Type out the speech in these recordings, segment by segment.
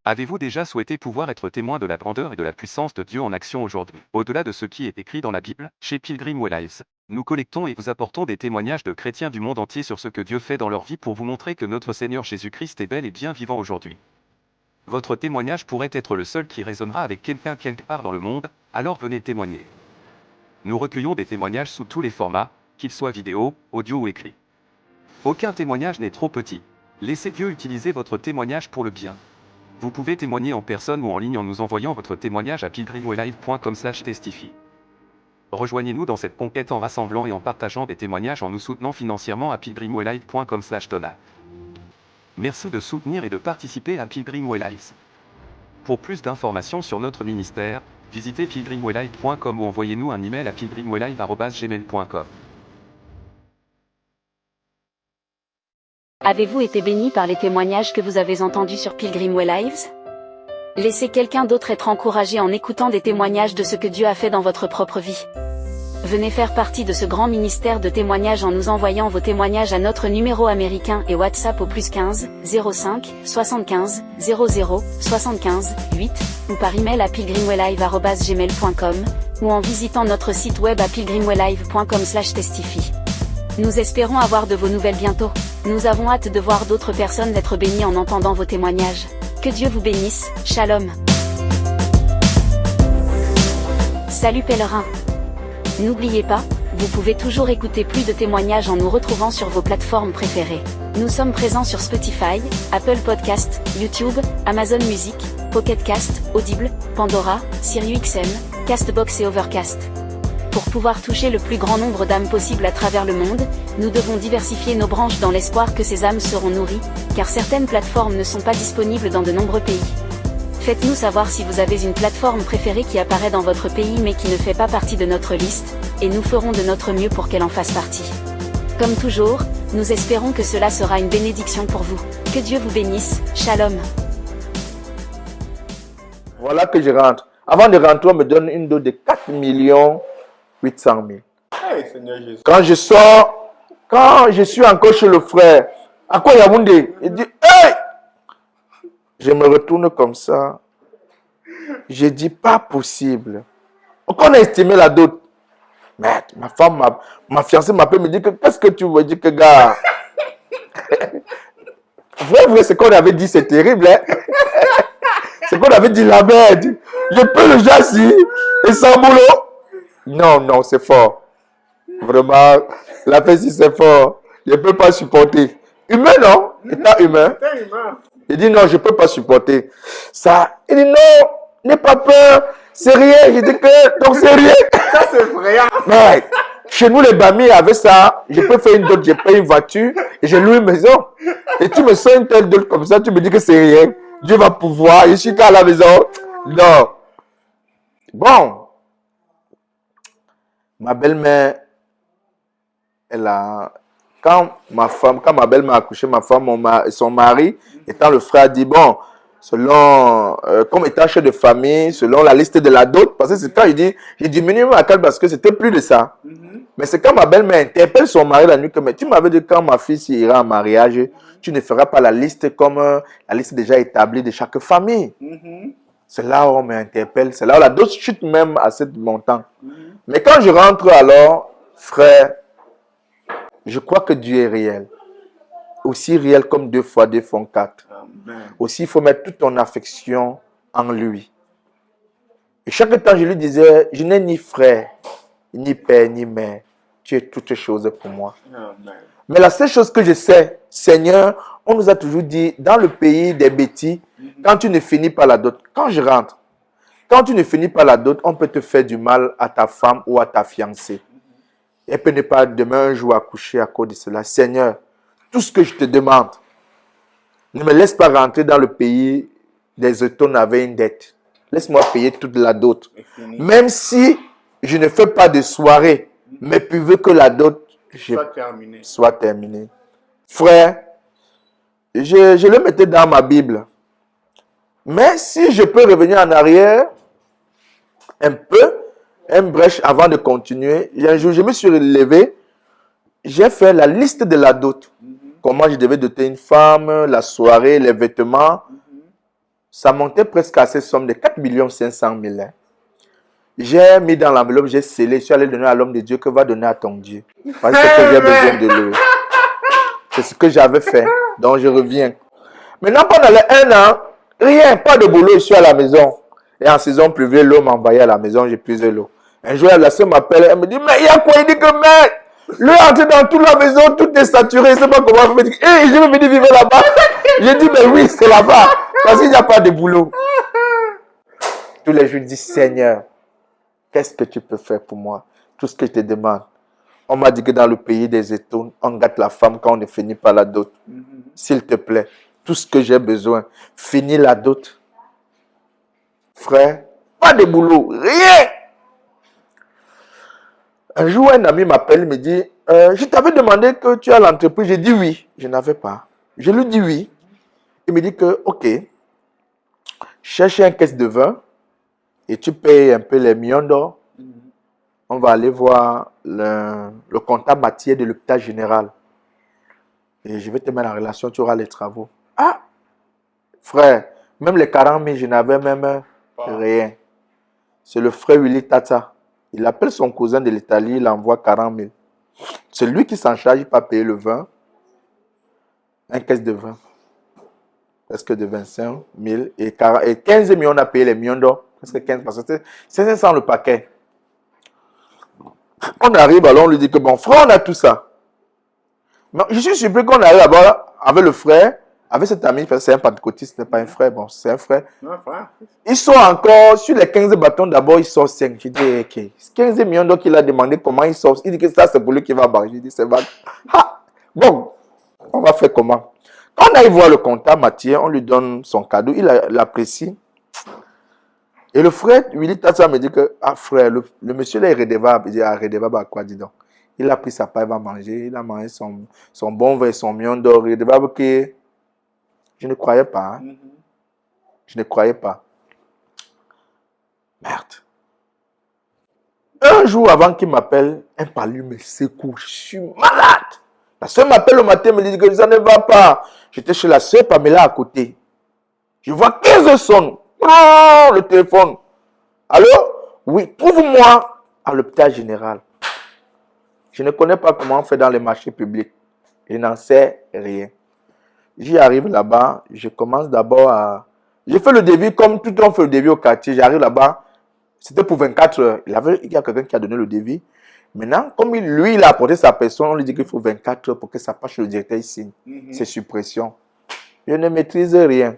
Avez-vous déjà souhaité pouvoir être témoin de la grandeur et de la puissance de Dieu en action aujourd'hui? Au-delà de ce qui est écrit dans la Bible, chez Pilgrim Way Lives, nous collectons et vous apportons des témoignages de chrétiens du monde entier sur ce que Dieu fait dans leur vie pour vous montrer que notre Seigneur Jésus-Christ est bel et bien vivant aujourd'hui. Votre témoignage pourrait être le seul qui résonnera avec quelqu'un quelque part dans le monde, alors venez témoigner. Nous recueillons des témoignages sous tous les formats, qu'ils soient vidéo, audio ou écrit. Aucun témoignage n'est trop petit. Laissez Dieu utiliser votre témoignage pour le bien. Vous pouvez témoigner en personne ou en ligne en nous envoyant votre témoignage à pilgrimwaylive.com/testify. Rejoignez-nous dans cette conquête en rassemblant et en partageant des témoignages en nous soutenant financièrement à pilgrimwaylive.com/donate. Merci de soutenir et de participer à Pilgrim Way Lives. Pour plus d'informations sur notre ministère, visitez pilgrimwaylive.com ou envoyez-nous un email à pilgrimwaylive@gmail.com. Avez-vous été béni par les témoignages que vous avez entendus sur Pilgrim Way Lives? Laissez quelqu'un d'autre être encouragé en écoutant des témoignages de ce que Dieu a fait dans votre propre vie. Venez faire partie de ce grand ministère de témoignages en nous envoyant vos témoignages à notre numéro américain et WhatsApp au +15 05 75 00 75 8 ou par email à pilgrimwaylive@gmail.com ou en visitant notre site web à pilgrimwaylive.com/testify. Nous espérons avoir de vos nouvelles bientôt. Nous avons hâte de voir d'autres personnes être bénies en entendant vos témoignages. Que Dieu vous bénisse, Shalom. Salut pèlerins. N'oubliez pas, vous pouvez toujours écouter plus de témoignages en nous retrouvant sur vos plateformes préférées. Nous sommes présents sur Spotify, Apple Podcast, YouTube, Amazon Music, Pocket Cast, Audible, Pandora, SiriusXM, Castbox et Overcast. Pour pouvoir toucher le plus grand nombre d'âmes possible à travers le monde, nous devons diversifier nos branches dans l'espoir que ces âmes seront nourries, car certaines plateformes ne sont pas disponibles dans de nombreux pays. Faites-nous savoir si vous avez une plateforme préférée qui apparaît dans votre pays mais qui ne fait pas partie de notre liste, et nous ferons de notre mieux pour qu'elle en fasse partie. Comme toujours, nous espérons que cela sera une bénédiction pour vous. Que Dieu vous bénisse, Shalom. Voilà que je rentre. Avant de rentrer, on me donne une dot de 4 800 000. Hey, Seigneur Jésus. Quand je sors, quand je suis encore chez le frère, à quoi Yaoundé, il dit, hey! Je me retourne comme ça. Je dis, pas possible. On a estimé la dot. Mais ma femme, ma fiancée m'appelle, me dit que qu'est-ce que tu veux dire que gars? Vrai, ce qu'on avait dit, c'est terrible. Hein? Ce qu'on avait dit la merde. Je peux le chasser et sans boulot. Non, c'est fort. Vraiment, la paix, c'est fort. Je ne peux pas supporter. Humain, non? Étant humain. Il dit non, je ne peux pas supporter. Ça, il dit non, n'aie pas peur. C'est rien. Je dis que, donc c'est rien. Ça, c'est vrai. Mais, chez nous, les bamis, avec ça, je peux faire une dot, je paye une voiture et je loue une maison. Et tu me sors une telle dot comme ça, tu me dis que c'est rien. Dieu va pouvoir. Je suis qu'à la maison. Non. Bon. Ma belle-mère, elle a... Quand ma belle-mère a accouché, ma femme, son mari, étant le frère, dit, bon, selon, comme étant chef de famille, selon la liste de la dot, parce que c'est quand il dit, j'ai diminué ma carte parce que c'était plus de ça. Mais c'est quand ma belle-mère interpelle son mari la nuit que, mais tu m'avais dit quand ma fille ira en mariage, tu ne feras pas la liste comme la liste déjà établie de chaque famille. C'est là où on m'interpelle, c'est là où la dot chute même à ce montant. Mais quand je rentre alors, frère, je crois que Dieu est réel. Aussi réel comme 2 fois 2 font 4. Aussi, il faut mettre toute ton affection en lui. Et chaque temps, je lui disais, je n'ai ni frère, ni père, ni mère. Tu es toutes choses pour moi. Amen. Mais la seule chose que je sais, Seigneur, on nous a toujours dit, dans le pays des bêtis, quand tu ne finis pas la dot, quand je rentre, quand tu ne finis pas la dot, on peut te faire du mal à ta femme ou à ta fiancée. Elle peut ne pas demain un jour accoucher à cause de cela. Seigneur, tout ce que je te demande, ne me laisse pas rentrer dans le pays des autones avec une dette. Laisse-moi payer toute la dot. Même si je ne fais pas de soirée, mais puis veux que la dot soit terminée. Frère, je le mettais dans ma Bible. Mais si je peux revenir en arrière un peu, une brèche avant de continuer, un jour, je me suis levé, j'ai fait la liste de la dot. Comment je devais doter une femme, la soirée, les vêtements. Ça montait presque à cette somme de 4 500 000. Hein. J'ai mis dans l'enveloppe, j'ai scellé, je suis allé donner à l'homme de Dieu que va donner à ton Dieu. Parce que j'ai besoin de lui. C'est ce que j'avais fait. Donc je reviens. Maintenant, pendant les 1 an, rien, pas de boulot, je suis à la maison. Et en saison pluvieuse, l'eau m'a envoyé à la maison, j'ai puisé l'eau. Un jour, la soeur m'appelle, elle me dit, mais il y a quoi? Il dit que, mais, l'eau est entrée dans toute la maison, tout est saturé, je ne sais pas comment. Je me dis, hey, je vais venir vivre là-bas. J'ai dit, mais oui, c'est là-bas. Parce qu'il n'y a pas de boulot. Tous les jours, je dis, Seigneur, qu'est-ce que tu peux faire pour moi? Tout ce que je te demande. On m'a dit que dans le pays des étoiles, on gâte la femme quand on ne finit pas la dot. S'il te plaît, tout ce que j'ai besoin, finis la dot. Frère, pas de boulot, rien. Un jour, un ami m'appelle, me dit, je t'avais demandé que tu as l'entreprise. J'ai dit oui. Je n'avais pas. Je lui dis oui. Il me dit que, ok, cherche un caisse de vin et tu payes un peu les millions d'or. On va aller voir le comptable Mathieu de l'hôpital général. Et je vais te mettre en relation, tu auras les travaux. Ah, frère, même les 40 000, je n'avais même rien. C'est le frère Willy Tata. Il appelle son cousin de l'Italie, il envoie 40 000. C'est lui qui s'en charge, il va payer le vin. Un caisse de vin. Presque de 25 000. Et 15 millions, on a payé les millions d'or. Presque 15, parce que c'est 500 le paquet. On arrive, alors on lui dit que bon, frère, on a tout ça. Mais je suis surpris qu'on arrive là-bas avec le frère, avec cet ami, parce que c'est un pentecôtiste, ce n'est pas un frère, bon, c'est un frère. Ils sont encore, sur les 15 bâtons, d'abord, ils sortent 5. J'ai dit, ok, 15 millions, donc il a demandé comment ils sortent. Il dit que ça, c'est pour lui qui va barrer. J'ai dit, c'est vague. Ah, bon, on va faire comment? Quand on arrive voir le comptable, Mathieu, on lui donne son cadeau, il l'apprécie. Et le frère, Willy Tata me dit que, ah frère, le monsieur là est redevable. Il dit, ah redevable à quoi, dis donc? Il a pris sa part, il va manger, il a mangé son bon vin, son million d'or. Redevable que je ne croyais pas. Hein? Je ne croyais pas. Merde. Un jour avant qu'il m'appelle, un palu me secoue. Je suis malade. La soeur m'appelle le matin, me dit que ça ne va pas. J'étais chez la soeur Pamela à côté. Je vois 15 sons. Oh, le téléphone. Allô? Oui, trouve-moi à l'hôpital général. Je ne connais pas comment on fait dans les marchés publics. Je n'en sais rien. J'y arrive là-bas. Je commence d'abord à... J'ai fait le devis comme tout le monde fait le devis au quartier. J'arrive là-bas. C'était pour 24 heures. Il y a quelqu'un qui a donné le devis. Maintenant, comme lui, il a apporté sa personne, on lui dit qu'il faut 24 heures pour que ça passe chez le directeur, il signe. C'est suppression. Je ne maîtrise rien.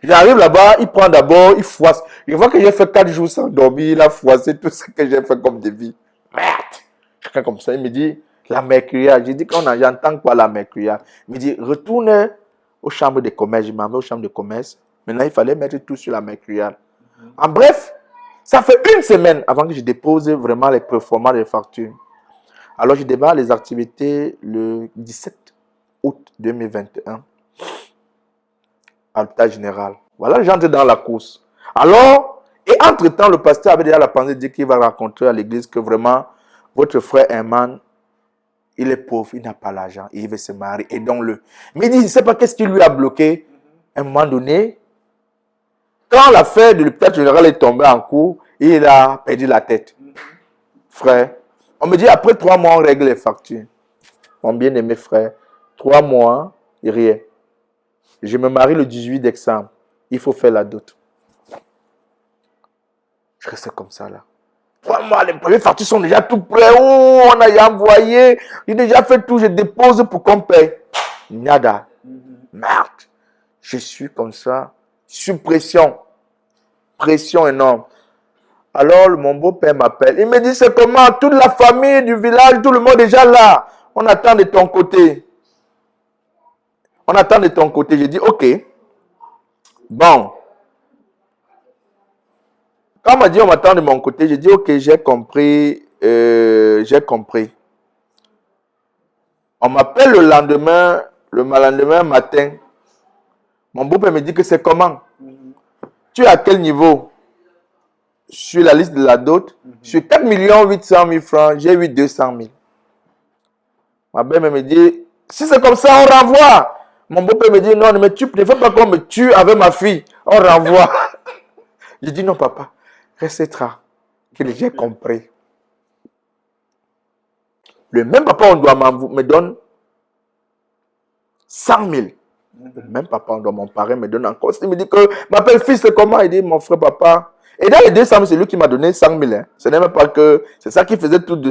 J'arrive là-bas, il prend d'abord, il froisse. Je vois que j'ai fait 4 jours sans dormir, il a froissé tout ce que j'ai fait comme devis. Merde! Quelqu'un comme ça, il me dit, la mercuriale. J'ai dit j'entends quoi la mercuriale? Il me dit, retourne aux chambres de commerce. Je m'en vais aux chambres de commerce. Maintenant, il fallait mettre tout sur la mercuriale. En bref, ça fait 1 semaine avant que je dépose vraiment les performances des factures. Alors, je démarre les activités le 17 août 2021 à l'hôpital général. Voilà, j'entre dans la course. Alors, et entre-temps, le pasteur avait déjà la pensée de dire qu'il va rencontrer à l'église que vraiment, votre frère Herman, il est pauvre, il n'a pas l'argent, il veut se marier, aidons-le. Mais il dit, je ne sais pas qu'est-ce qui lui a bloqué. À un moment donné, quand l'affaire de l'hôpital général est tombée en cours, il a perdu la tête. Frère, on me dit, après 3 mois, on règle les factures. Mon bien-aimé frère, 3 mois, et rien. Je me marie le 18 décembre. Il faut faire la dot. Je reste comme ça là. 3 mois, les premières factures sont déjà tout prêts. Oh, on a envoyé. J'ai déjà fait tout. Je dépose pour qu'on paye. Nada. Merde. Je suis comme ça. Sous pression. Pression énorme. Alors, mon beau-père m'appelle. Il me dit, c'est comment? Toute la famille du village, tout le monde est déjà là. On attend de ton côté. On attend de ton côté. J'ai dit, ok. Bon. Quand on m'a dit, on m'attend de mon côté, j'ai dit, ok, j'ai compris. J'ai compris. On m'appelle le lendemain matin. Mon beau-père me dit que c'est comment? Tu es à quel niveau? Sur la liste de la dot, sur 4 800 000 francs, j'ai eu 200 000. Ma belle me dit, si c'est comme ça, on renvoie. Mon beau-père me dit, non, ne fais pas qu'on me tue avec ma fille. On renvoie. Je dis, non, papa, restez tranquille, j'ai compris. Le même papa, me donne 100 000. Le même papa, mon parrain me donne encore. Il me dit que, m'appelle fils, c'est comment? Il dit, mon frère, papa. Et dans les 200 000, c'est lui qui m'a donné 100 000. Hein. Ce n'est même pas que, c'est ça qui faisait tout de...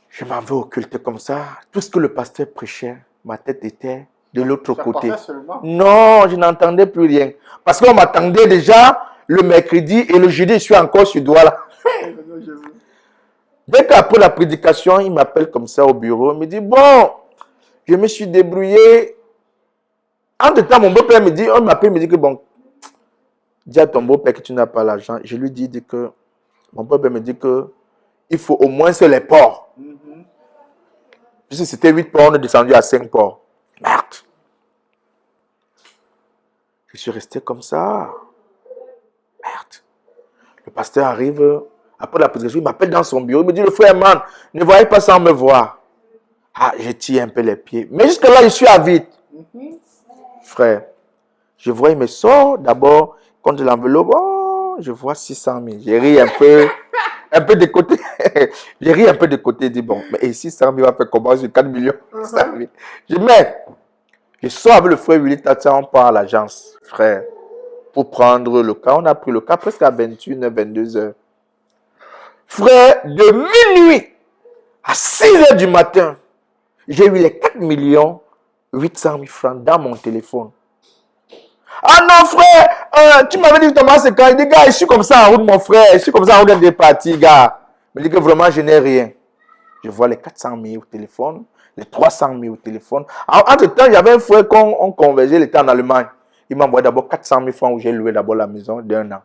Je m'avais occulté comme ça. Tout ce que le pasteur prêchait, ma tête était de l'autre côté. Non, je n'entendais plus rien. Parce qu'on m'attendait déjà le mercredi et le jeudi, je suis encore sur Douala. Dès qu'après la prédication, il m'appelle comme ça au bureau. Il me dit, bon, je me suis débrouillé. Entre-temps, mon beau-père me dit, on m'appelle, il me dit que bon, dis à ton beau-père que tu n'as pas l'argent. Je lui dis que, mon beau-père me dit que, il faut au moins les ports. Puisque c'était 8 ports, on est descendu à 5 ports. Merde. Je suis resté comme ça. Merde. Le pasteur arrive, après la prédication, il m'appelle dans son bureau, il me dit, le frère man, ne voyez pas sans me voir. Ah, je tire un peu les pieds. Mais jusque-là, je suis à vide. Frère, je vois, il me sort d'abord, contre l'enveloppe, oh, je vois 600 000. J'ai ri un peu de côté. J'ai ri un peu de côté, dit bon, mais 600 000 va faire comment sur 4 millions? Je sors avec le frère Willy Tata, on part à l'agence, frère, pour prendre le cas. On a pris le cas presque à 21h, 22h. Frère, de minuit à 6h du matin, j'ai eu les 4 800 000 francs dans mon téléphone. Ah non, frère, tu m'avais dit Thomas, c'est quand il dit, gars, je suis comme ça en route, mon frère, je suis comme ça en route des parties, gars. Il me dit que vraiment, je n'ai rien. Je vois les 400 000 au téléphone, les 300 000 au téléphone. Entre-temps, il y avait un frère qu'on convergeait, il était en Allemagne. Il m'a envoyé d'abord 400 000 francs où j'ai loué d'abord la maison d'un an.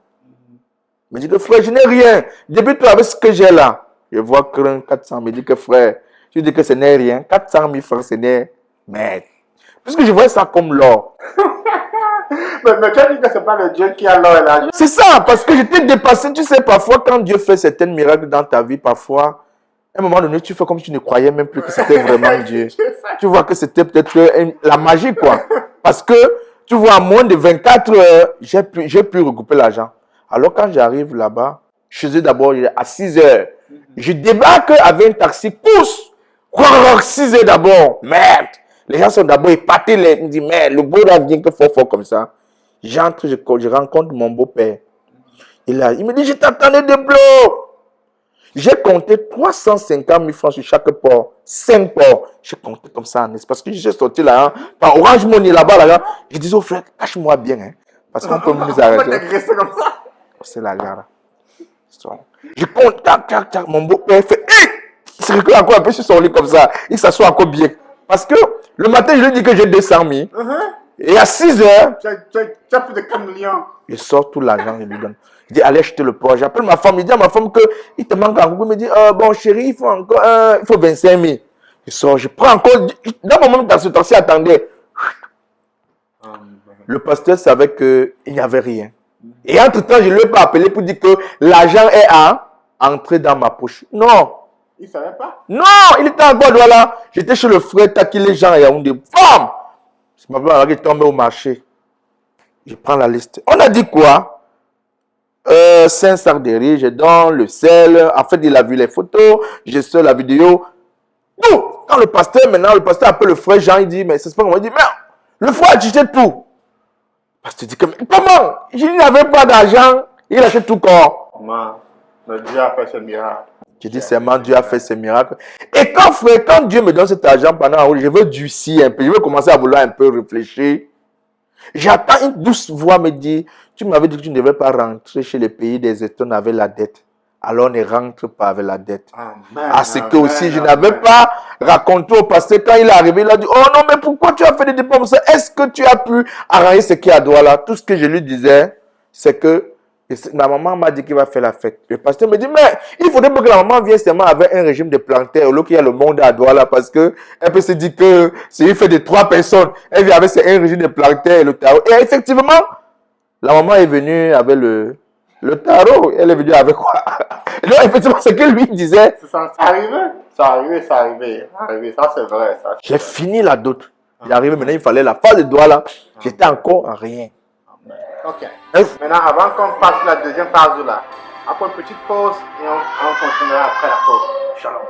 Il me dit que frère, je n'ai rien. Débute-toi avec ce que j'ai là. Je vois que 400 000, il me dit que frère, je dis que ce n'est rien. 400 000 francs, ce n'est... Merde. Puisque je voyais ça comme l'or. Mais tu as dit que ce n'est pas le Dieu qui a l'or et l'argent. C'est ça, parce que j'étais dépassé. Tu sais, parfois, quand Dieu fait certains miracles dans ta vie, parfois, à un moment donné, tu fais comme si tu ne croyais même plus que c'était vraiment Dieu. Tu vois que c'était peut-être la magie, quoi. Parce que, tu vois, en moins de 24 heures, j'ai pu regrouper l'argent. Alors, quand j'arrive là-bas, je faisais d'abord à 6 heures. Je débarque avec un taxi, pousse. 6 heures d'abord. Merde. Les gens sont d'abord épatés. Ils me disent, mais le beau là vient que fort comme ça. J'entre, je rencontre mon beau-père. Il me dit, je t'attendais de bloc. J'ai compté 350 000 francs sur chaque port. 5 ports. J'ai compté comme ça en parce que je suis sorti là, hein, par Orange Money là-bas. Là, je dis au frère, cache-moi bien. Hein, parce qu'on peut nous arrêter. C'est la gare. Je compte, tac, tac, tac. Mon beau-père fait, il se recule encore un peu sur son lit comme ça. Il s'assoit encore bien. Parce que le matin, je lui dis que j'ai 200 000. Et à 6 heures, tu as plus de 4 millions. Je sors tout l'argent, je lui donne. Je dis, allez acheter le port. J'appelle ma femme, il dit à ma femme qu'il te manque encore. Il me dit, bon chérie, il faut encore il faut 25 000. Je sors, je prends encore. Dans le moment où ce taxi attendait, le pasteur savait qu'il n'y avait rien. Et entre-temps, je ne lui ai pas appelé pour dire que l'argent est entré dans ma poche. Non. Il ne savait pas? Non, il était encore voilà. J'étais chez le frère Takile Jean et Yaoundé. Bam! Je m'appelle tombé au marché. Je prends la liste. On a dit quoi? 5 sacs de riz, je donne le sel. En fait, il a vu les photos, je sors la vidéo. Tout. Quand le pasteur appelle le frère Jean, il dit, mais c'est pas comment il dit, mais le frère a acheté tout. Le pasteur dit, mais comment? Il n'avait pas d'argent, il achète tout corps. Mais Dieu a fait ce miracle. Je dis seulement Dieu a fait ce miracle. Et quand Dieu me donne cet argent pendant un jour, je veux durcir un peu, je veux commencer à vouloir un peu réfléchir. J'attends une douce voix me dire, tu m'avais dit que tu ne devais pas rentrer chez les pays des États avec la dette. Alors ne rentre pas avec la dette. À ce que aussi je n'avais pas raconté au pasteur quand il est arrivé, il a dit, oh non mais pourquoi tu as fait des dépenses? Est-ce que tu as pu arranger ce qui est à droit là? Tout ce que je lui disais, c'est que ma maman m'a dit qu'il va faire la fête. Le pasteur me dit, mais il faudrait pas que la maman vienne seulement avec un régime de plantaire, au lieu qu'il y a le monde à Douala, parce que elle peut se dire que c'est une fête de 3 personnes. Elle vient avec un régime de plantaire et le tarot. Et effectivement, la maman est venue avec le tarot. Elle est venue avec quoi? Et donc, effectivement, ce que lui disait. Ça arrivé. Ça arrivé, ça c'est vrai. Ça. J'ai fini la dot. Il est arrivé maintenant, il fallait la phase de doigt là. J'étais encore à rien. Ok. Maintenant, avant qu'on passe la deuxième phase là, après une petite pause et on continuera après la pause. Shalom.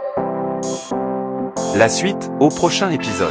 La suite, au prochain épisode.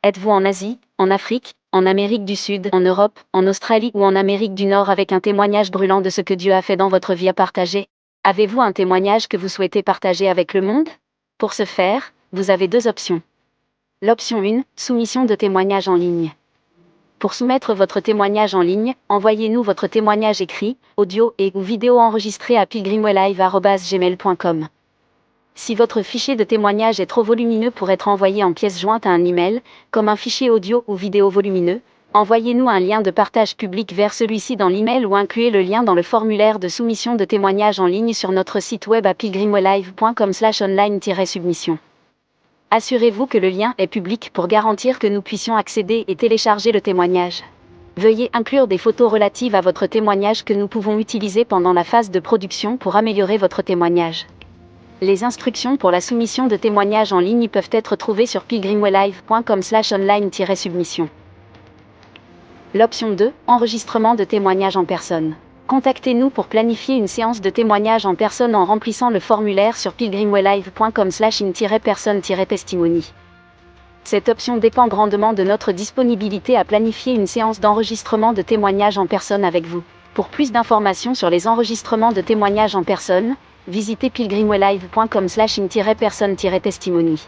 Êtes-vous en Asie, en Afrique, en Amérique du Sud, en Europe, en Australie ou en Amérique du Nord avec un témoignage brûlant de ce que Dieu a fait dans votre vie à partager? Avez-vous un témoignage que vous souhaitez partager avec le monde? Pour ce faire, vous avez deux options. L'option 1, soumission de témoignage en ligne. Pour soumettre votre témoignage en ligne, envoyez-nous votre témoignage écrit, audio et ou vidéo enregistré à pilgrimwelllive@gmail.com. Si votre fichier de témoignage est trop volumineux pour être envoyé en pièce jointe à un email, comme un fichier audio ou vidéo volumineux, envoyez-nous un lien de partage public vers celui-ci dans l'email ou incluez le lien dans le formulaire de soumission de témoignage en ligne sur notre site web à pilgrimwelllive.com/online-submission. Assurez-vous que le lien est public pour garantir que nous puissions accéder et télécharger le témoignage. Veuillez inclure des photos relatives à votre témoignage que nous pouvons utiliser pendant la phase de production pour améliorer votre témoignage. Les instructions pour la soumission de témoignages en ligne peuvent être trouvées sur pilgrimwelllive.com/online-submission. L'option 2, enregistrement de témoignages en personne. Contactez-nous pour planifier une séance de témoignage en personne en remplissant le formulaire sur pilgrimwelllive.com/in-person-testimony. Cette option dépend grandement de notre disponibilité à planifier une séance d'enregistrement de témoignages en personne avec vous. Pour plus d'informations sur les enregistrements de témoignages en personne, visitez pilgrimwelllive.com/in-person-testimony.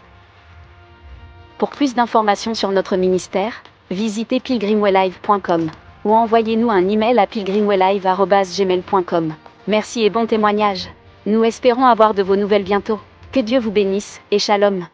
Pour plus d'informations sur notre ministère, visitez pilgrimwelllive.com ou envoyez-nous un email à pilgrimwelllive@gmail.com. Merci et bon témoignage. Nous espérons avoir de vos nouvelles bientôt. Que Dieu vous bénisse et shalom.